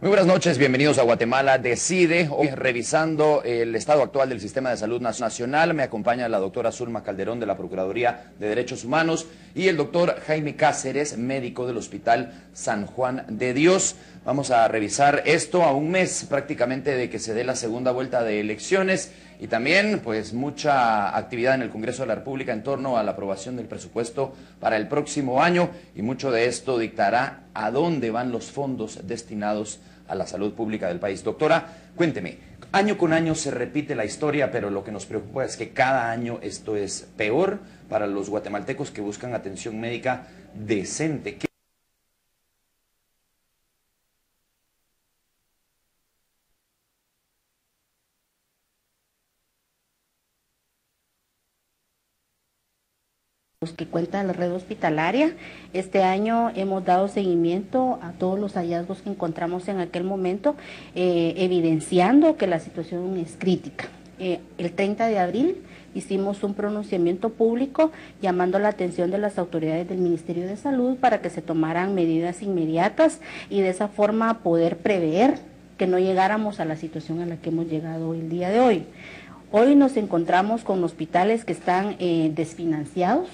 Muy buenas noches, bienvenidos a Guatemala Decide. Hoy revisando el estado actual del sistema de salud nacional, me acompaña la doctora Zulma Calderón de la Procuraduría de Derechos Humanos y el doctor Jaime Cáceres, médico del Hospital San Juan de Dios. Vamos a revisar esto a un mes prácticamente de que se dé la segunda vuelta de elecciones y también pues mucha actividad en el Congreso de la República en torno a la aprobación del presupuesto para el próximo año, y mucho de esto dictará a dónde van los fondos destinados a la salud pública del país. Doctora, cuénteme, año con año se repite la historia, pero lo que nos preocupa es que cada año esto es peor para los guatemaltecos que buscan atención médica decente. Los que cuentan la red hospitalaria. Este año hemos dado seguimiento a todos los hallazgos que encontramos en aquel momento, evidenciando que la situación es crítica. El 30 de abril hicimos un pronunciamiento público llamando la atención de las autoridades del Ministerio de Salud para que se tomaran medidas inmediatas y de esa forma poder prever que no llegáramos a la situación a la que hemos llegado el día de hoy. Hoy nos encontramos con hospitales que están desfinanciados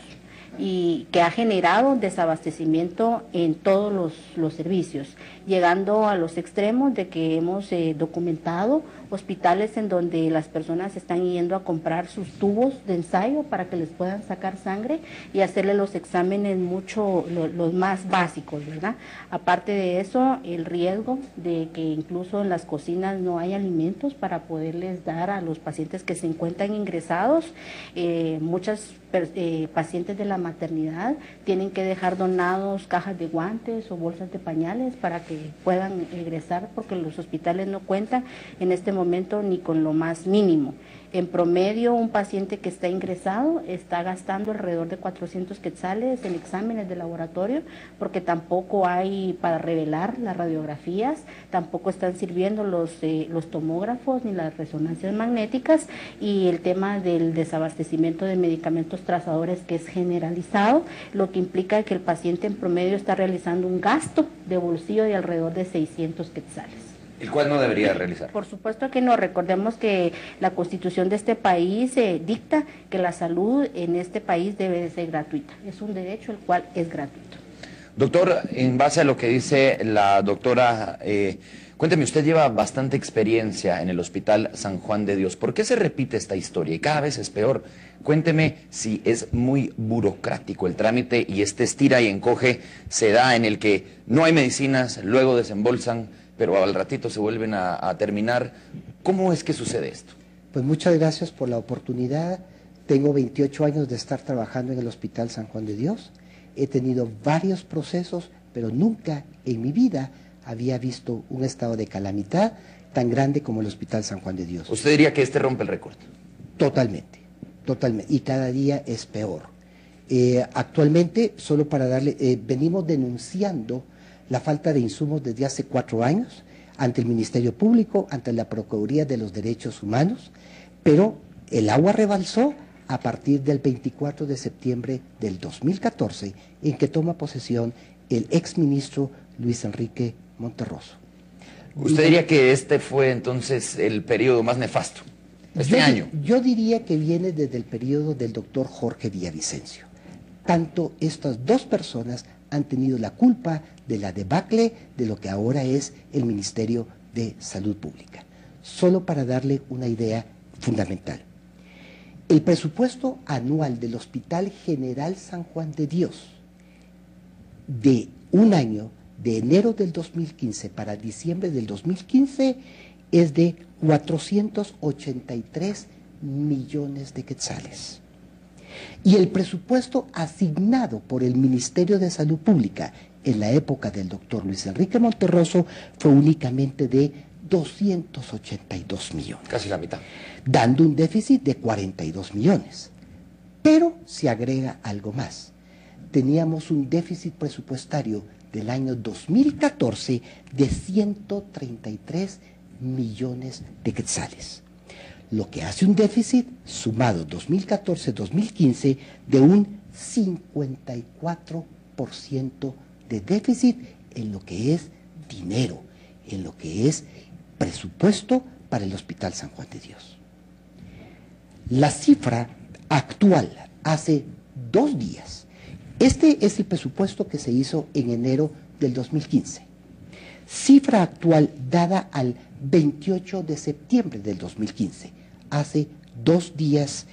y que ha generado desabastecimiento en todos los servicios, llegando a los extremos de que hemos documentado hospitales en donde las personas están yendo a comprar sus tubos de ensayo para que les puedan sacar sangre y hacerle los exámenes los más básicos, ¿verdad? Aparte de eso, el riesgo de que incluso en las cocinas no hay alimentos para poderles dar a los pacientes que se encuentran ingresados. Muchas pacientes de la maternidad tienen que dejar donados cajas de guantes o bolsas de pañales para que puedan egresar, porque los hospitales no cuentan en este momento ni con lo más mínimo. En promedio, un paciente que está ingresado está gastando alrededor de 400 quetzales en exámenes de laboratorio, porque tampoco hay para revelar las radiografías, tampoco están sirviendo los tomógrafos ni las resonancias magnéticas, y el tema del desabastecimiento de medicamentos trazadores, que es generalizado, lo que implica que el paciente en promedio está realizando un gasto de bolsillo de alrededor de 600 quetzales. ¿El cual no debería realizar? Por supuesto que no. Recordemos que la Constitución de este país dicta que la salud en este país debe de ser gratuita. Es un derecho el cual es gratuito. Doctor, en base a lo que dice la doctora, cuénteme, usted lleva bastante experiencia en el Hospital San Juan de Dios. ¿Por qué se repite esta historia y cada vez es peor? Cuénteme si es muy burocrático el trámite y este estira y encoge se da en el que no hay medicinas, luego desembolsan, pero al ratito se vuelven a terminar. ¿Cómo es que sucede esto? Pues muchas gracias por la oportunidad. Tengo 28 años de estar trabajando en el Hospital San Juan de Dios. He tenido varios procesos, pero nunca en mi vida había visto un estado de calamidad tan grande como el Hospital San Juan de Dios. ¿Usted diría que este rompe el récord? Totalmente, totalmente. Y cada día es peor. Actualmente, solo para darle, venimos denunciando la falta de insumos desde hace 4 años ante el Ministerio Público, ante la Procuraduría de los Derechos Humanos, pero el agua rebalsó a partir del 24 de septiembre del 2014, en que toma posesión el exministro Luis Enrique Monterroso. ¿Usted diría que este fue entonces el periodo más nefasto, este año? Yo diría que viene desde el periodo del doctor Jorge Villavicencio. Tanto estas dos personas han tenido la culpa de la debacle de lo que ahora es el Ministerio de Salud Pública. Solo para darle una idea fundamental. El presupuesto anual del Hospital General San Juan de Dios de un año, de enero del 2015 para diciembre del 2015, es de 483 millones de quetzales. Y el presupuesto asignado por el Ministerio de Salud Pública en la época del doctor Luis Enrique Monterroso fue únicamente de 282 millones. Casi la mitad. Dando un déficit de 42 millones. Pero se agrega algo más. Teníamos un déficit presupuestario del año 2014 de 133 millones de quetzales. Lo que hace un déficit sumado 2014-2015 de un 54% de déficit en lo que es dinero, en lo que es presupuesto para el Hospital San Juan de Dios. La cifra actual, hace 2 días, este es el presupuesto que se hizo en enero del 2015. Cifra actual dada al 28 de septiembre del 2015, hace 2 días,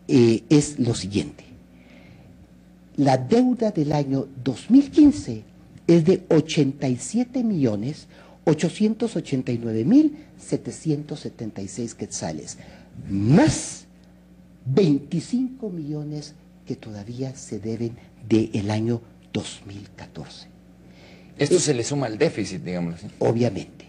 es lo siguiente. La deuda del año 2015 es de 87.889.776 quetzales, más 25 millones que todavía se deben del año 2014. Esto se le suma al déficit, digamos así. Obviamente.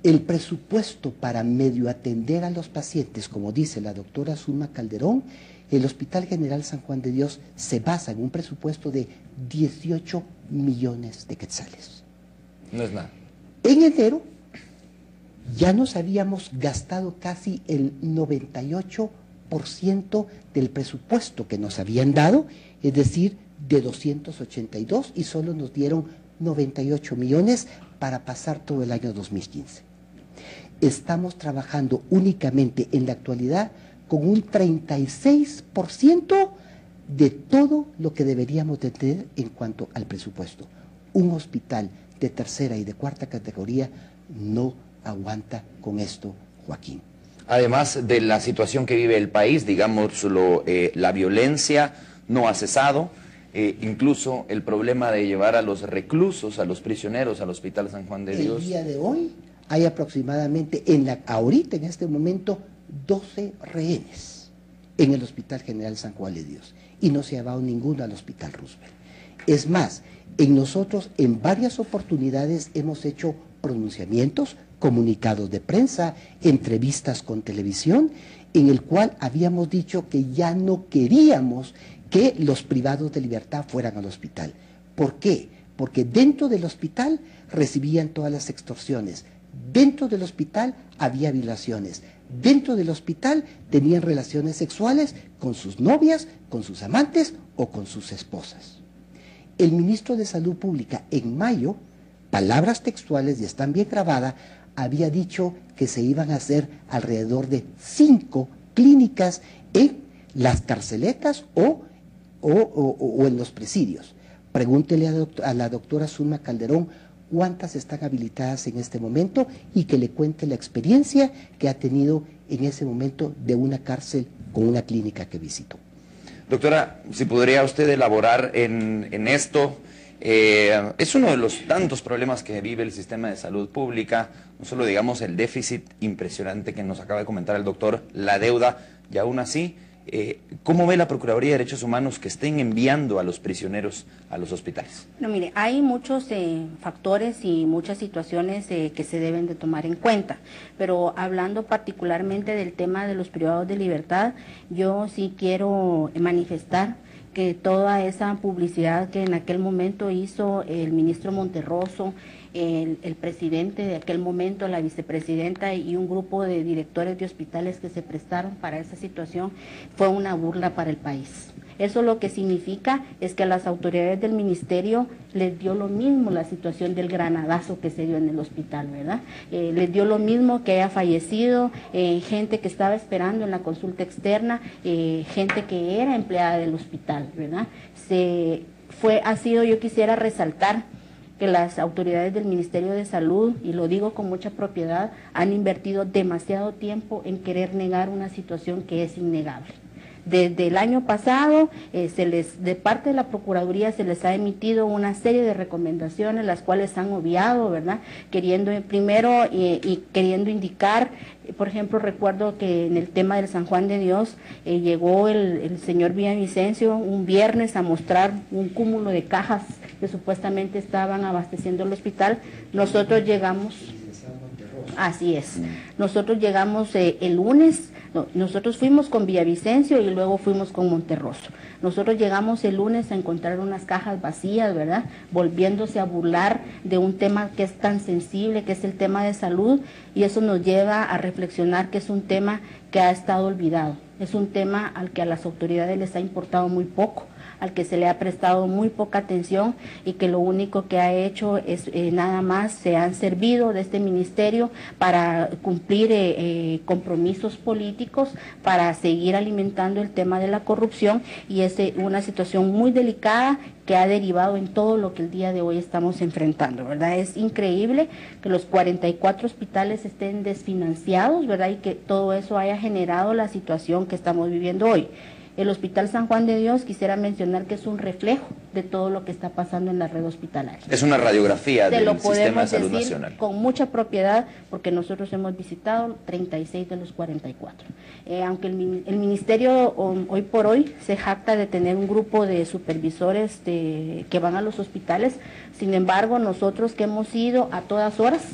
El presupuesto para medio atender a los pacientes, como dice la doctora Zulma Calderón, el Hospital General San Juan de Dios se basa en un presupuesto de 18 millones de quetzales. No es nada. En enero ya nos habíamos gastado casi el 98% del presupuesto que nos habían dado, es decir, de 282, y solo nos dieron 98 millones para pasar todo el año 2015. Estamos trabajando únicamente en la actualidad con un 36% de todo lo que deberíamos de tener en cuanto al presupuesto. Un hospital de tercera y de cuarta categoría no aguanta con esto, Joaquín. Además de la situación que vive el país, digámoslo, la violencia no ha cesado, incluso el problema de llevar a los reclusos, a los prisioneros al Hospital San Juan de Dios. El día de hoy hay aproximadamente, ahorita en este momento, 12 rehenes en el Hospital General San Juan de Dios, y no se ha llevado ninguno al Hospital Roosevelt. Es más, nosotros en varias oportunidades hemos hecho pronunciamientos, comunicados de prensa, entrevistas con televisión, en el cual habíamos dicho que ya no queríamos que los privados de libertad fueran al hospital. ¿Por qué? Porque dentro del hospital recibían todas las extorsiones, dentro del hospital había violaciones, dentro del hospital tenían relaciones sexuales con sus novias, con sus amantes o con sus esposas. El ministro de Salud Pública en mayo, palabras textuales y están bien grabadas, había dicho que se iban a hacer alrededor de 5 clínicas en las carceletas o en los presidios. Pregúntele a la doctora Zulma Calderón cuántas están habilitadas en este momento y que le cuente la experiencia que ha tenido en ese momento de una cárcel con una clínica que visitó. Doctora, si podría usted elaborar en esto, es uno de los tantos problemas que vive el sistema de salud pública, no solo digamos el déficit impresionante que nos acaba de comentar el doctor, la deuda, y aún así, ¿cómo ve la Procuraduría de Derechos Humanos que estén enviando a los prisioneros a los hospitales? No, mire, hay muchos factores y muchas situaciones que se deben de tomar en cuenta, pero hablando particularmente del tema de los privados de libertad, yo sí quiero manifestar que toda esa publicidad que en aquel momento hizo el ministro Monterroso, el presidente de aquel momento, la vicepresidenta y un grupo de directores de hospitales que se prestaron para esa situación, fue una burla para el país. Eso lo que significa es que a las autoridades del ministerio les dio lo mismo la situación del granadazo que se dio en el hospital, ¿verdad? Les dio lo mismo que haya fallecido, gente que estaba esperando en la consulta externa, gente que era empleada del hospital, ¿verdad? Yo quisiera resaltar que las autoridades del Ministerio de Salud, y lo digo con mucha propiedad, han invertido demasiado tiempo en querer negar una situación que es innegable. Desde el año pasado, de parte de la Procuraduría se les ha emitido una serie de recomendaciones, las cuales han obviado, ¿verdad? Queriendo indicar, por ejemplo, recuerdo que en el tema del San Juan de Dios, llegó el señor Villavicencio un viernes a mostrar un cúmulo de cajas que supuestamente estaban abasteciendo el hospital. Nosotros llegamos, así es, nosotros llegamos el lunes. No, nosotros fuimos con Villavicencio y luego fuimos con Monterroso. Nosotros llegamos el lunes a encontrar unas cajas vacías, ¿verdad? Volviéndose a burlar de un tema que es tan sensible, que es el tema de salud, y eso nos lleva a reflexionar que es un tema que ha estado olvidado. Es un tema al que a las autoridades les ha importado muy poco. al que se le ha prestado muy poca atención y que lo único que ha hecho es nada más se han servido de este ministerio para cumplir compromisos políticos, para seguir alimentando el tema de la corrupción, y es una situación muy delicada que ha derivado en todo lo que el día de hoy estamos enfrentando, ¿verdad? Es increíble que los 44 hospitales estén desfinanciados, ¿verdad? Y que todo eso haya generado la situación que estamos viviendo hoy. El Hospital San Juan de Dios, quisiera mencionar que es un reflejo de todo lo que está pasando en la red hospitalaria. Es una radiografía del Sistema de Salud Nacional. Con mucha propiedad, porque nosotros hemos visitado 36 de los 44. Aunque el ministerio hoy por hoy se jacta de tener un grupo de supervisores que van a los hospitales, sin embargo, nosotros que hemos ido a todas horas,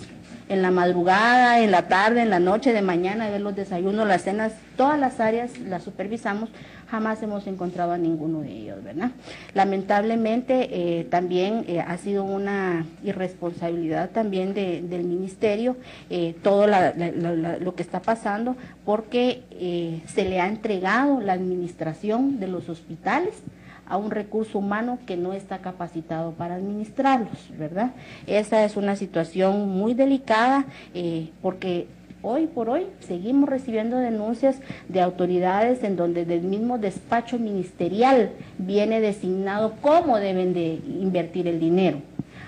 en la madrugada, en la tarde, en la noche, de mañana, ver los desayunos, las cenas, todas las áreas las supervisamos, jamás hemos encontrado a ninguno de ellos, ¿verdad? Lamentablemente también ha sido una irresponsabilidad también del ministerio todo lo que está pasando, porque se le ha entregado la administración de los hospitales a un recurso humano que no está capacitado para administrarlos, ¿verdad? Esa es una situación muy delicada porque hoy por hoy seguimos recibiendo denuncias de autoridades en donde del mismo despacho ministerial viene designado cómo deben de invertir el dinero.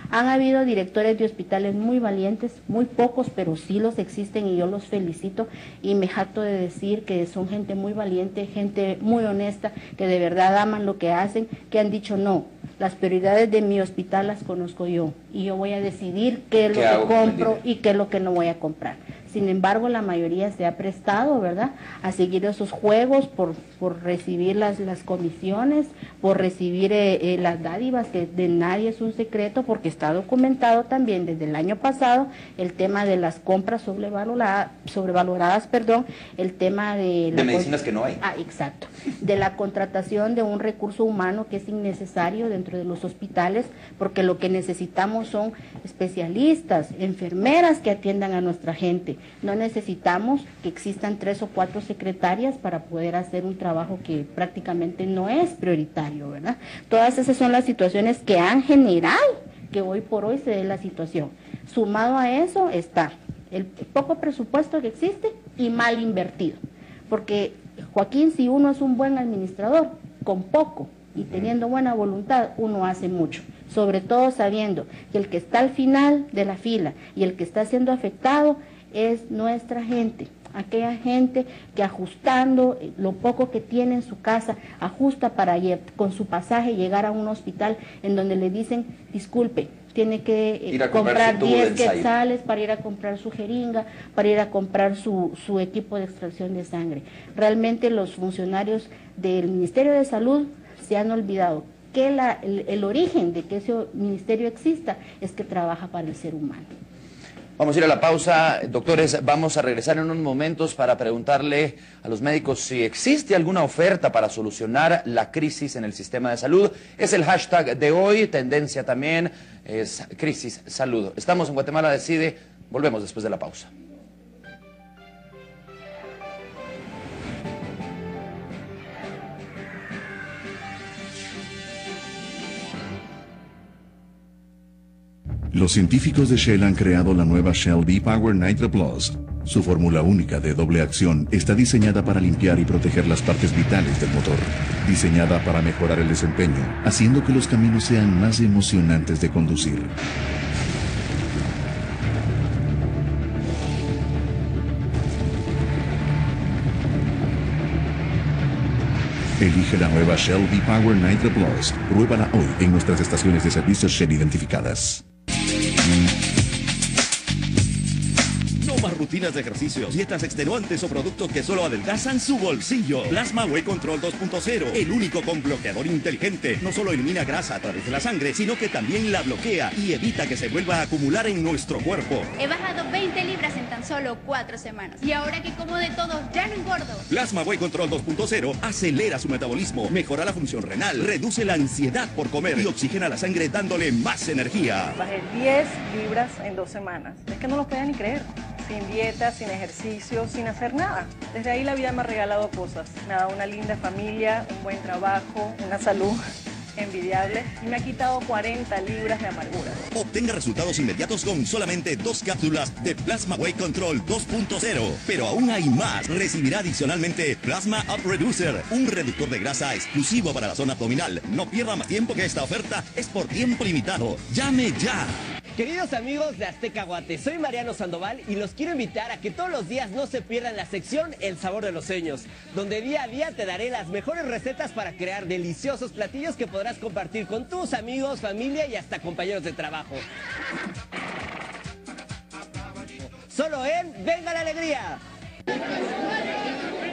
Han habido directores de hospitales muy valientes, muy pocos, pero sí los existen y yo los felicito y me jacto de decir que son gente muy valiente, gente muy honesta, que de verdad aman lo que hacen, que han dicho no, las prioridades de mi hospital las conozco yo y yo voy a decidir qué es lo que compro y qué es lo que no voy a comprar. Sin embargo, la mayoría se ha prestado, ¿verdad?, a seguir esos juegos por recibir las comisiones, por recibir las dádivas, que de nadie es un secreto, porque está documentado también desde el año pasado el tema de las compras sobrevaloradas, el tema de medicinas que no hay. Ah, exacto. De la contratación de un recurso humano que es innecesario dentro de los hospitales, porque lo que necesitamos son especialistas, enfermeras que atiendan a nuestra gente. No necesitamos que existan 3 o 4 secretarias para poder hacer un trabajo que prácticamente no es prioritario, ¿verdad? Todas esas son las situaciones que han generado que hoy por hoy se dé la situación. Sumado a eso está el poco presupuesto que existe y mal invertido, porque Joaquín, si uno es un buen administrador, con poco y teniendo buena voluntad, uno hace mucho, sobre todo sabiendo que el que está al final de la fila y el que está siendo afectado es nuestra gente, aquella gente que ajustando lo poco que tiene en su casa, ajusta para con su pasaje llegar a un hospital en donde le dicen, disculpe, tiene que comprar 10 quetzales para ir a comprar su jeringa, para ir a comprar su equipo de extracción de sangre. Realmente los funcionarios del Ministerio de Salud se han olvidado que el origen de que ese ministerio exista es que trabaja para el ser humano. Vamos a ir a la pausa, doctores, vamos a regresar en unos momentos para preguntarle a los médicos si existe alguna oferta para solucionar la crisis en el sistema de salud. Es el hashtag de hoy, tendencia también es crisis salud. Estamos en Guatemala Decide, volvemos después de la pausa. Los científicos de Shell han creado la nueva Shell V-Power Nitro Plus. Su fórmula única de doble acción está diseñada para limpiar y proteger las partes vitales del motor. Diseñada para mejorar el desempeño, haciendo que los caminos sean más emocionantes de conducir. Elige la nueva Shell V-Power Nitro Plus. Pruébala hoy en nuestras estaciones de servicio Shell identificadas. No más rutinas de ejercicios, dietas extenuantes o productos que solo adelgazan su bolsillo. Plasma Whey Control 2.0, el único con bloqueador inteligente. No solo elimina grasa a través de la sangre, sino que también la bloquea y evita que se vuelva a acumular en nuestro cuerpo. He bajado 20 libras en tan solo 4 semanas. Y ahora que como de todo, ya no engordo. Plasma Whey Control 2.0 acelera su metabolismo, mejora la función renal, reduce la ansiedad por comer y oxigena la sangre dándole más energía. Bajé 10 libras en 2 semanas. Es que no lo podía ni creer. Sin dieta, sin ejercicio, sin hacer nada. Desde ahí la vida me ha regalado cosas. Nada, una linda familia, un buen trabajo, una salud envidiable y me ha quitado 40 libras de amargura. Obtenga resultados inmediatos con solamente 2 cápsulas de Plasma Weight Control 2.0. Pero aún hay más. Recibirá adicionalmente Plasma Up Reducer, un reductor de grasa exclusivo para la zona abdominal. No pierda más tiempo, que esta oferta es por tiempo limitado. ¡Llame ya! Queridos amigos de Azteca Guate, soy Mariano Sandoval y los quiero invitar a que todos los días no se pierdan la sección El Sabor de los Sueños, donde día a día te daré las mejores recetas para crear deliciosos platillos que podrás compartir con tus amigos, familia y hasta compañeros de trabajo. Solo en Venga la Alegría.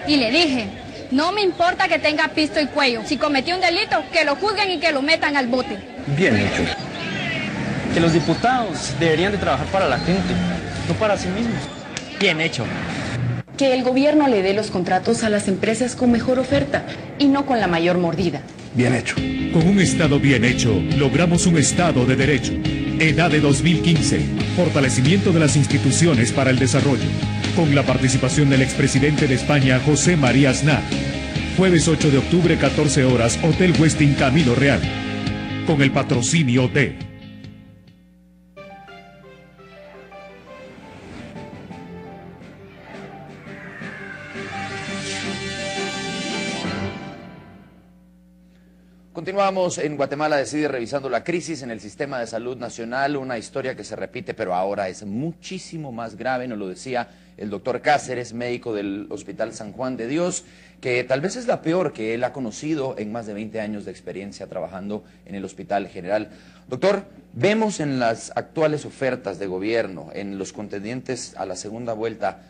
Y le dije, no me importa que tenga pisto y cuello. Si cometió un delito, que lo juzguen y que lo metan al bote. Bien hecho. Que los diputados deberían de trabajar para la gente, no para sí mismos. Bien hecho. Que el gobierno le dé los contratos a las empresas con mejor oferta y no con la mayor mordida. Bien hecho. Con un Estado bien hecho, logramos un Estado de derecho. EDADE 2015. Fortalecimiento de las instituciones para el desarrollo. Con la participación del expresidente de España, José María Aznar. Jueves 8 de octubre, 14 horas, Hotel Westin Camilo Real. Con el patrocinio de... Continuamos en Guatemala Decide, revisando la crisis en el sistema de salud nacional, una historia que se repite pero ahora es muchísimo más grave, nos lo decía el doctor Cáceres, médico del Hospital San Juan de Dios, que tal vez es la peor que él ha conocido en más de 20 años de experiencia trabajando en el Hospital General. Doctor, vemos en las actuales ofertas de gobierno, en los contendientes a la segunda vuelta,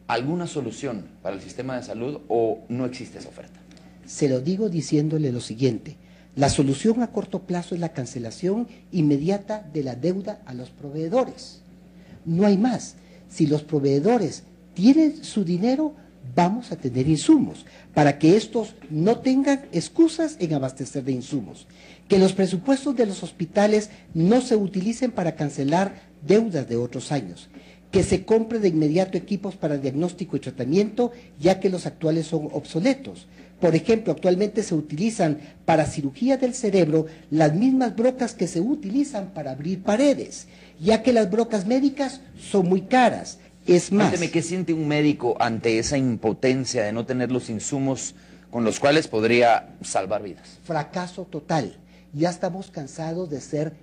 ¿alguna solución para el sistema de salud o no existe esa oferta? Se lo digo diciéndole lo siguiente: la solución a corto plazo es la cancelación inmediata de la deuda a los proveedores. No hay más. Si los proveedores tienen su dinero, vamos a tener insumos, para que estos no tengan excusas en abastecer de insumos. Que los presupuestos de los hospitales no se utilicen para cancelar deudas de otros años. Que se compre de inmediato equipos para diagnóstico y tratamiento, ya que los actuales son obsoletos. Por ejemplo, actualmente se utilizan para cirugía del cerebro las mismas brocas que se utilizan para abrir paredes, ya que las brocas médicas son muy caras. Es más... Cuénteme, ¿qué siente un médico ante esa impotencia de no tener los insumos con los cuales podría salvar vidas? Fracaso total. Ya estamos cansados de ser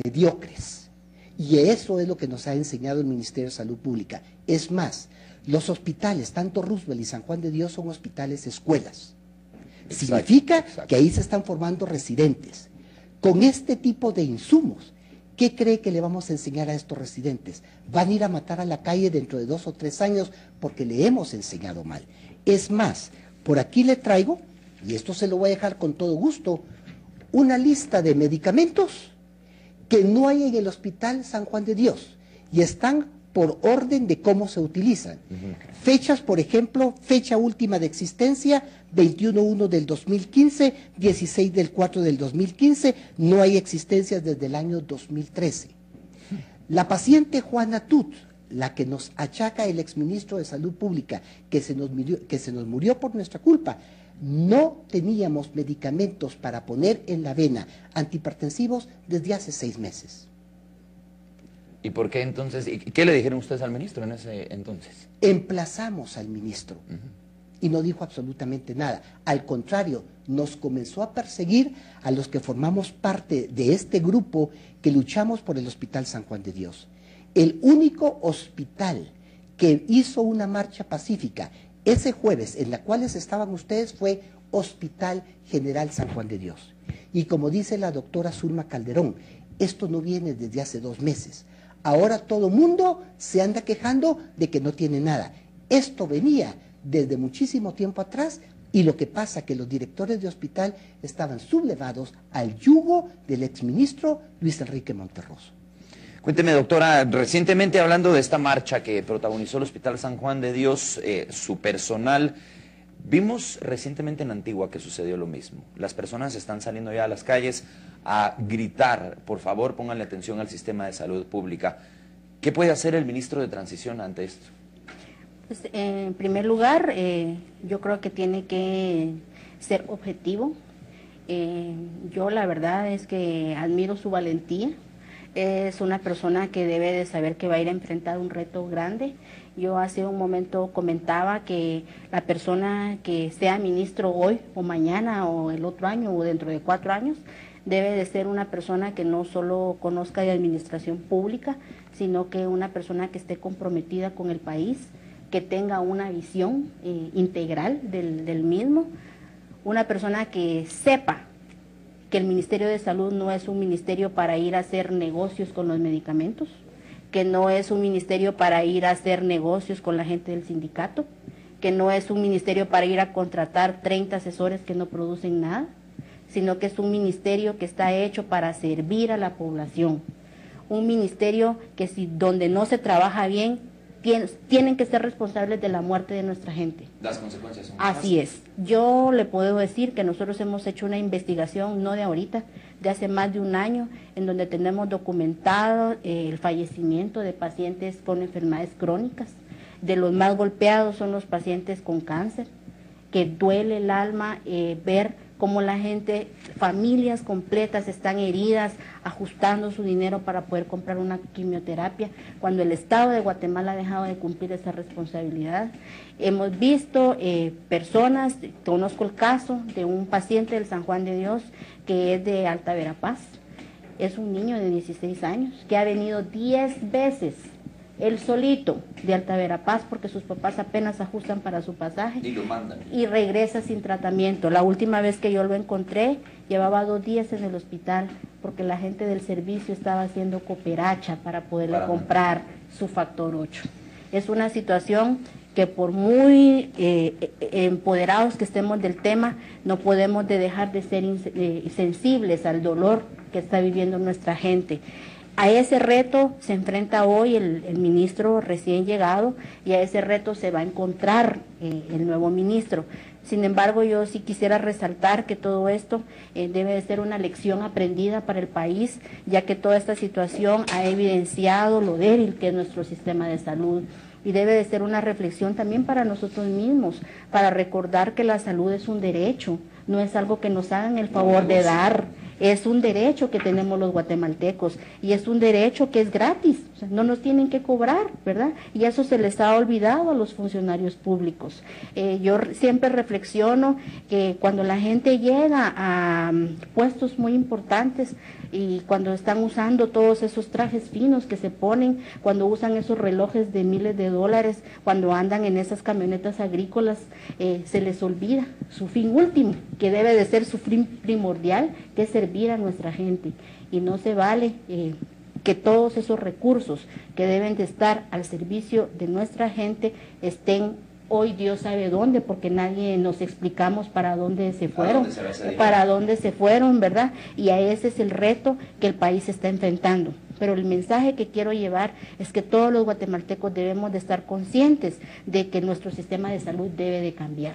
mediocres. Y eso es lo que nos ha enseñado el Ministerio de Salud Pública. Es más, los hospitales, tanto Roosevelt y San Juan de Dios, son hospitales escuelas. Significa que ahí se están formando residentes. Con este tipo de insumos, ¿qué cree que le vamos a enseñar a estos residentes? Van a ir a matar a la calle dentro de 2 o 3 años porque le hemos enseñado mal. Es más, por aquí le traigo, y esto se lo voy a dejar con todo gusto, una lista de medicamentos que no hay en el Hospital San Juan de Dios y están por orden de cómo se utilizan. Fechas, por ejemplo, fecha última de existencia, 21/1 del 2015, 16 del 4 del 2015, no hay existencias desde el año 2013. La paciente Juana Tut, la que nos achaca el exministro de Salud Pública, que se nos murió por nuestra culpa, no teníamos medicamentos para poner en la vena antihipertensivos desde hace 6 meses. ¿Y por qué entonces? ¿Y qué le dijeron ustedes al ministro en ese entonces? Emplazamos al ministro y no dijo absolutamente nada. Al contrario, nos comenzó a perseguir a los que formamos parte de este grupo que luchamos por el Hospital San Juan de Dios. El único hospital que hizo una marcha pacífica ese jueves, en la cual estaban ustedes, fue Hospital General San Juan de Dios. Y como dice la doctora Zulma Calderón, esto no viene desde hace 2 meses. Ahora todo mundo se anda quejando de que no tiene nada. Esto venía desde muchísimo tiempo atrás y lo que pasa es que los directores de hospital estaban sublevados al yugo del exministro Luis Enrique Monterroso. Cuénteme, doctora, recientemente hablando de esta marcha que protagonizó el Hospital San Juan de Dios, su personal, vimos recientemente en Antigua que sucedió lo mismo. Las personas están saliendo ya a las calles a gritar, por favor, pónganle atención al sistema de salud pública. ¿Qué puede hacer el ministro de Transición ante esto? Pues, en primer lugar, yo creo que tiene que ser objetivo Yo la verdad es que admiro su valentía. Es una persona que debe de saber que va a ir a enfrentar un reto grande. Yo hace un momento comentaba que la persona que sea ministro hoy o mañana o el otro año o dentro de 4 años debe de ser una persona que no solo conozca de administración pública, sino que una persona que esté comprometida con el país, que tenga una visión integral del mismo, una persona que sepa que el Ministerio de Salud no es un ministerio para ir a hacer negocios con los medicamentos, que no es un ministerio para ir a hacer negocios con la gente del sindicato, que no es un ministerio para ir a contratar 30 asesores que no producen nada, sino que es un ministerio que está hecho para servir a la población. Un ministerio que si donde no se trabaja bien, tienen que ser responsables de la muerte de nuestra gente. Las consecuencias son Así es. Yo le puedo decir que nosotros hemos hecho una investigación, no de ahorita, de hace más de un año, en donde tenemos documentado el fallecimiento de pacientes con enfermedades crónicas. De los más golpeados son los pacientes con cáncer, que duele el alma ver cómo la gente, familias completas están heridas, ajustando su dinero para poder comprar una quimioterapia, cuando el Estado de Guatemala ha dejado de cumplir esa responsabilidad. Hemos visto personas, conozco el caso de un paciente del San Juan de Dios, que es de Alta Verapaz, es un niño de 16 años, que ha venido 10 veces, él solito, de Alta Verapaz, porque sus papás apenas ajustan para su pasaje. Y lo mandan. Y regresa sin tratamiento. La última vez que yo lo encontré, llevaba 2 días en el hospital, porque la gente del servicio estaba haciendo cooperacha para poderle comprar su factor 8. Es una situación que por muy empoderados que estemos del tema, no podemos dejar de ser sensibles al dolor que está viviendo nuestra gente. A ese reto se enfrenta hoy el ministro recién llegado, y a ese reto se va a encontrar el nuevo ministro. Sin embargo, yo sí quisiera resaltar que todo esto debe de ser una lección aprendida para el país, ya que toda esta situación ha evidenciado lo débil que es nuestro sistema de salud. Y debe de ser una reflexión también para nosotros mismos, para recordar que la salud es un derecho, no es algo que nos hagan el favor de dar. Es un derecho que tenemos los guatemaltecos, y es un derecho que es gratis, o sea, no nos tienen que cobrar, ¿verdad? Y eso se les ha olvidado a los funcionarios públicos. Yo siempre reflexiono que cuando la gente llega a puestos muy importantes, y cuando están usando todos esos trajes finos que se ponen, cuando usan esos relojes de miles de dólares, cuando andan en esas camionetas agrícolas, se les olvida su fin último, que debe de ser su fin primordial, que es servir a nuestra gente. Y no se vale que todos esos recursos que deben de estar al servicio de nuestra gente estén hoy Dios sabe dónde, porque nadie nos explicamos para dónde se fueron, para dónde se fueron, ¿verdad? Y a ese es el reto que el país está enfrentando. Pero el mensaje que quiero llevar es que todos los guatemaltecos debemos de estar conscientes de que nuestro sistema de salud debe de cambiar.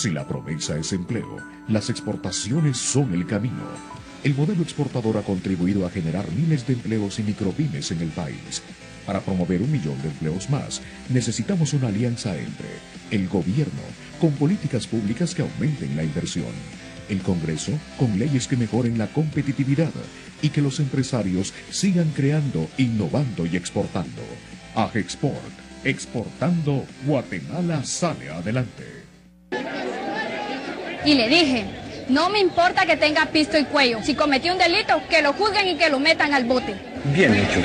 Si la promesa es empleo, las exportaciones son el camino. El modelo exportador ha contribuido a generar miles de empleos y micropymes en el país. Para promover 1 millón de empleos más, necesitamos una alianza entre el gobierno, con políticas públicas que aumenten la inversión, el Congreso, con leyes que mejoren la competitividad, y que los empresarios sigan creando, innovando y exportando. AGEXPORT, exportando, Guatemala sale adelante. Y le dije, no me importa que tenga pisto y cuello. Si cometió un delito, que lo juzguen y que lo metan al bote. Bien hecho.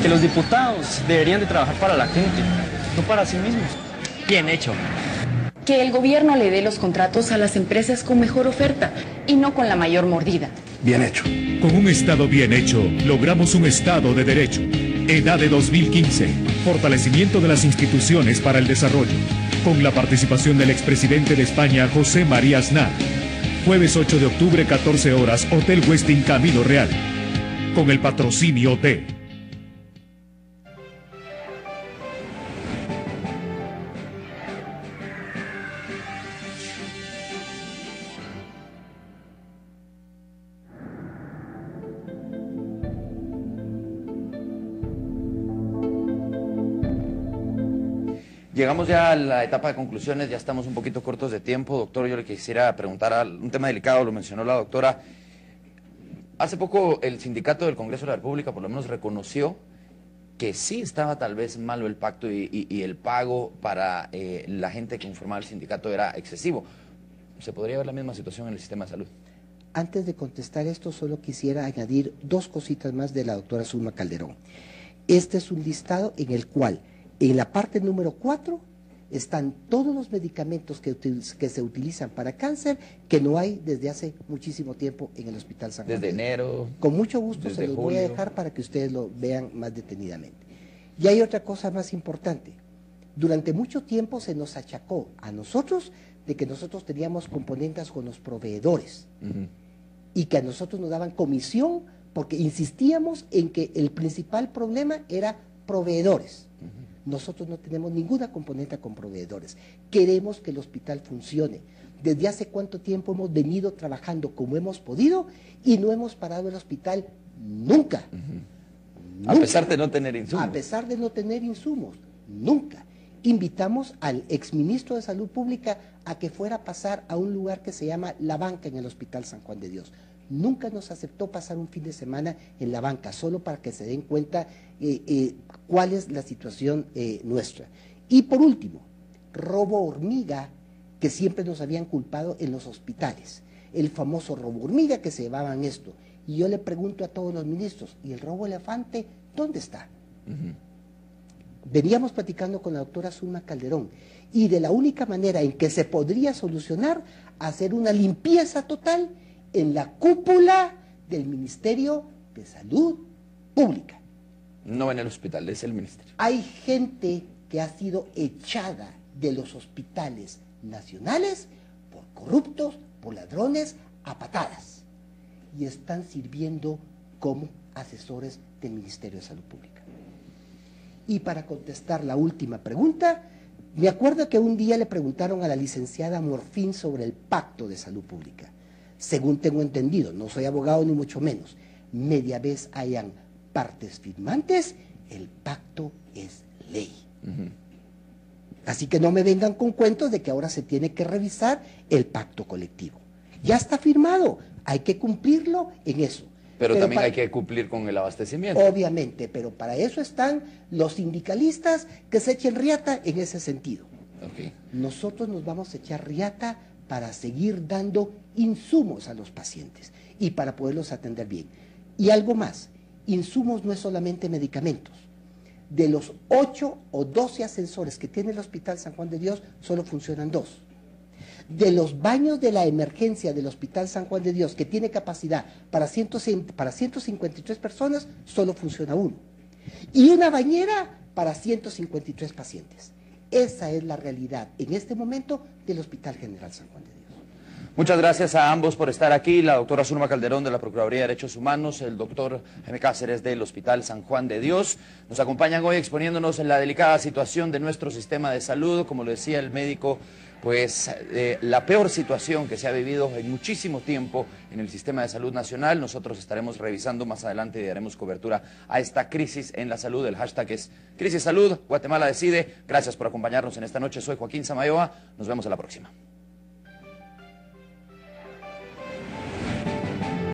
Que los diputados deberían de trabajar para la gente, no para sí mismos. Bien hecho. Que el gobierno le dé los contratos a las empresas con mejor oferta y no con la mayor mordida. Bien hecho. Con un Estado bien hecho, logramos un Estado de derecho. EDADE 2015. Fortalecimiento de las instituciones para el desarrollo. Con la participación del expresidente de España, José María Aznar. Jueves 8 de octubre, 14 horas, Hotel Westin Camino Real. Con el patrocinio de... Llegamos ya a la etapa de conclusiones, ya estamos un poquito cortos de tiempo. Doctor, yo le quisiera preguntar un tema delicado, lo mencionó la doctora. Hace poco el sindicato del Congreso de la República por lo menos reconoció que sí estaba tal vez malo el pacto y el pago para la gente que conformaba el sindicato era excesivo. ¿Se podría ver la misma situación en el sistema de salud? Antes de contestar esto, solo quisiera añadir dos cositas más de la doctora Zulma Calderón. Este es un listado en el cual, en la parte número 4, están todos los medicamentos que se utilizan para cáncer que no hay desde hace muchísimo tiempo en el Hospital San Juan. Desde enero. Con mucho gusto se los voy a dejar para que ustedes lo vean más detenidamente. Y hay otra cosa más importante. Durante mucho tiempo se nos achacó a nosotros de que nosotros teníamos componentes con los proveedores y que a nosotros nos daban comisión porque insistíamos en que el principal problema era proveedores. Nosotros no tenemos ninguna componente con proveedores. Queremos que el hospital funcione. Desde hace cuánto tiempo hemos venido trabajando como hemos podido y no hemos parado el hospital nunca. Nunca. A pesar de no tener insumos. A pesar de no tener insumos, nunca. Invitamos al exministro de Salud Pública a que fuera a pasar a un lugar que se llama La Banca en el Hospital San Juan de Dios. Nunca nos aceptó pasar un fin de semana en La Banca, solo para que se den cuenta cuál es la situación nuestra. Y por último, robo hormiga, que siempre nos habían culpado en los hospitales. El famoso robo hormiga que se llevaban esto. Y yo le pregunto a todos los ministros, ¿y el robo elefante dónde está? Veníamos platicando con la doctora Zulma Calderón y de la única manera en que se podría solucionar, hacer una limpieza total en la cúpula del Ministerio de Salud Pública. No en el hospital, es el ministerio. Hay gente que ha sido echada de los hospitales nacionales por corruptos, por ladrones, a patadas. Y están sirviendo como asesores del Ministerio de Salud Pública. Y para contestar la última pregunta, me acuerdo que un día le preguntaron a la licenciada Morfín sobre el pacto de salud pública. Según tengo entendido, no soy abogado ni mucho menos, media vez hayan partes firmantes, el pacto es ley. Así que no me vengan con cuentos de que ahora se tiene que revisar el pacto colectivo. Ya está firmado, hay que cumplirlo en eso. Pero también hay que cumplir con el abastecimiento. Obviamente, pero para eso están los sindicalistas que se echen riata en ese sentido. Nosotros nos vamos a echar riata para seguir dando insumos a los pacientes y para poderlos atender bien. Y algo más, insumos no es solamente medicamentos. De los 8 o 12 ascensores que tiene el Hospital San Juan de Dios, solo funcionan 2. De los baños de la emergencia del Hospital San Juan de Dios, que tiene capacidad para 153 personas, solo funciona 1. Y una bañera para 153 pacientes. Esa es la realidad en este momento del Hospital General San Juan de Dios. Muchas gracias a ambos por estar aquí, la doctora Zulma Calderón de la Procuraduría de Derechos Humanos, el doctor Jaime Cáceres del Hospital San Juan de Dios. Nos acompañan hoy exponiéndonos en la delicada situación de nuestro sistema de salud, como lo decía el médico, pues la peor situación que se ha vivido en muchísimo tiempo en el sistema de salud nacional. Nosotros estaremos revisando más adelante y daremos cobertura a esta crisis en la salud. El hashtag es Crisis Salud, Guatemala Decide. Gracias por acompañarnos en esta noche. Soy Joaquín Samayoa. Nos vemos a la próxima.